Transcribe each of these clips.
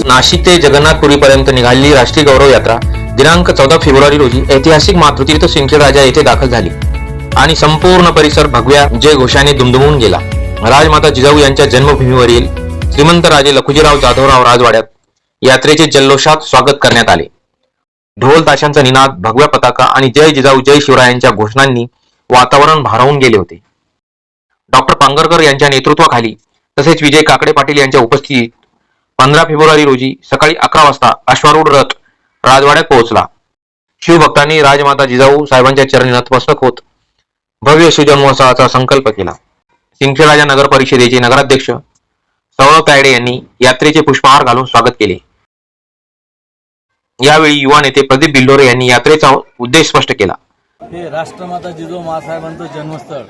नाशिक ते जगन्नाथपुरीपर्यंत निघालेली राष्ट्रीय गौरव यात्रा दिनांक 14 फेब्रुवारी रोजी ऐतिहासिक मातृतीर्थ सिंदखेडराजा येथे दाखल झाली आणि संपूर्ण परिसर भगव्या जयघोषाने दुमदुमून गेला. राजमाता जिजाऊ यांच्या जन्मभूमीवरील श्रीमंत राजे लखुजीराव जाधवराव राजवाड्यात यात्रेचे जल्लोषात स्वागत करण्यात आले. ढोल ताशांचा निनाद, भगव्या पताका आणि जय जिजाऊ जय शिवरायांच्या घोषणांनी वातावरण भारावून गेले होते. डॉक्टर पांगरकर यांच्या नेतृत्वाखाली तसेच विजय काकडे पाटील यांच्या उपस्थितीत 15 फेब्रुवारी रोजी सकाळी 11 वाजता अश्वारूढ रथ राजवाड्यात पोहोचला. शिवभक्तांनी राजमाता जिजाऊ साहेबांच्या चरणी नतमस्तक होत भव्य शिवजन्मोत्सवाचा संकल्प केला. सिंदखेडराजा नगर परिषदेचे नगराध्यक्ष सौरभ तायडे यांनी यात्रेचे पुष्पहार घालून स्वागत केले. यावेळी युवा नेते प्रदीप बिल्लोरे यांनी यात्रेचा उद्देश स्पष्ट केला. हे राष्ट्रमाता जिजाऊ मासाहेबांचं जन्मस्थळ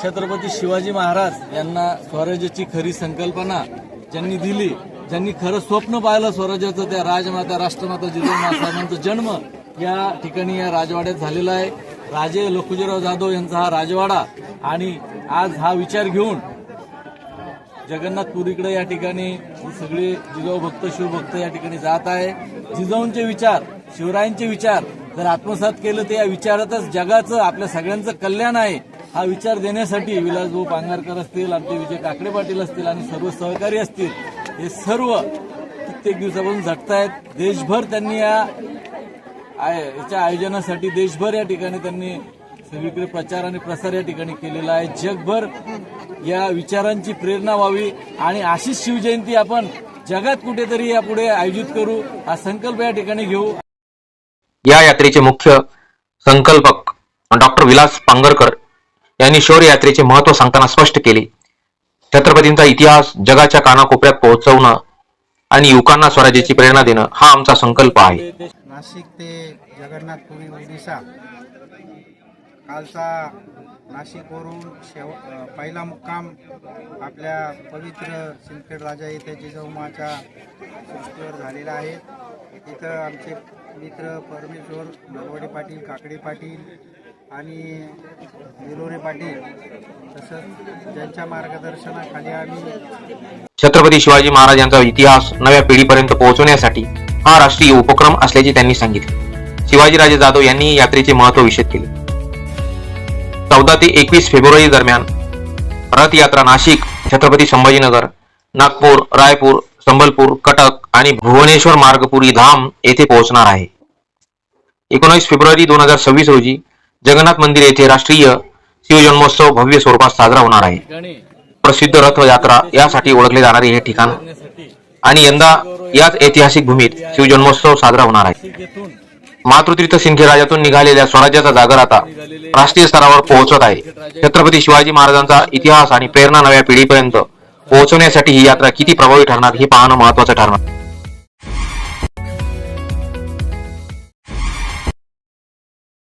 छत्रपती शिवाजी महाराज यांना स्वराज्याची खरी संकल्पना ज्यांनी दिली, ज्यांनी खरं स्वप्न पाहिलं स्वराज्याचं, त्या राजमाता राष्ट्रमाता जिजाऊ मासाहेबांचा जन्म या ठिकाणी या राजवाड्यात झालेला आहे. राजे लखुजीराव जाधव यांचा हा राजवाडा आणि आज हा विचार घेऊन जगन्नाथपुरीकडे या ठिकाणी सगळे जिजाऊ भक्त शिवभक्त या ठिकाणी जात आहे. जिजाऊंचे विचार, शिवरायांचे विचार जर आत्मसात केलं तर या विचारातच जगाचं, आपल्या सगळ्यांचं कल्याण आहे हा विचार देण्यासाठी विलासभाऊ पांगरकर असतील, आमचे विजय काकडे पाटील असतील आणि सर्व सहकारी असतील, हे सर्व कित्येक दिवसापासून झटतायत. देशभर त्यांनी याच्या आयोजनासाठी देशभर या ठिकाणी त्यांनी सगळीकडे प्रचार आणि प्रसार या ठिकाणी केलेला आहे. जगभर या विचारांची प्रेरणा व्हावी आणि अशीच शिवजयंती आपण जगात कुठेतरी यापुढे आयोजित करू, हा संकल्प या ठिकाणी घेऊ. या यात्रेचे मुख्य संकल्पक डॉक्टर विलास पांगरकर यांनी शौर्य यात्रेचे महत्व सांगताना स्पष्ट केले. छत्रपतींचा इतिहास जगाच्या कानाकोपऱ्यात पोहोचवणं आणि युवकांना स्वराज्याची प्रेरणा देणं हा आमचा संकल्प आहे. नाशिक ते जगन्नाथपुरी ओडिशा कालचा नाशिकवरून पहिला मुक्काम आपल्या पवित्र सिंदखेडराजा येथे जिजाऊमाच्या सृष्टीवर झालेला आहे. इथं आमचे मित्र परमेश्वर नरवडे पाटील, काकडे पाटील आणि बिलोरे पाटील तसंच ज्यांच्या मार्गदर्शनाखाली आम्ही छत्रपती शिवाजी महाराज यांचा इतिहास नव्या पिढीपर्यंत पोहोचवण्यासाठी हा राष्ट्रीय उपक्रम असल्याचे त्यांनी सांगितले. शिवाजीराजे जाधव यांनी यात्रेचे महत्व विशद केले. 14 ते 21 फेब्रुवारी दरम्यान रथयात्रा नाशिक, छत्रपती संभाजीनगर, नागपूर, रायपूर, संबलपूर, कटक आणि भुवनेश्वर मार्गपुरी धाम येथे पोहोचणार आहे. 19 फेब्रुवारी 2026 रोजी जगन्नाथ मंदिर येथे राष्ट्रीय शिवजन्मोत्सव भव्य स्वरूपात साजरा होणार आहे. प्रसिद्ध रथयात्रा यासाठी ओळखले जाणारे हे ठिकाण आणि यंदा याच ऐतिहासिक भूमीत शिवजन्मोत्सव साजरा होणार आहे. मातृतीर्थ सिंदखेडराजातून निघालेल्या स्वराज्याचा जागर आता राष्ट्रीय स्तरावर पोहोचत आहे. छत्रपती शिवाजी महाराजांचा इतिहास आणि प्रेरणा नव्या पिढीपर्यंत पोहोचवण्यासाठी ही यात्रा किती प्रभावी ठरणार हे पाहणं महत्त्वाचं ठरणार.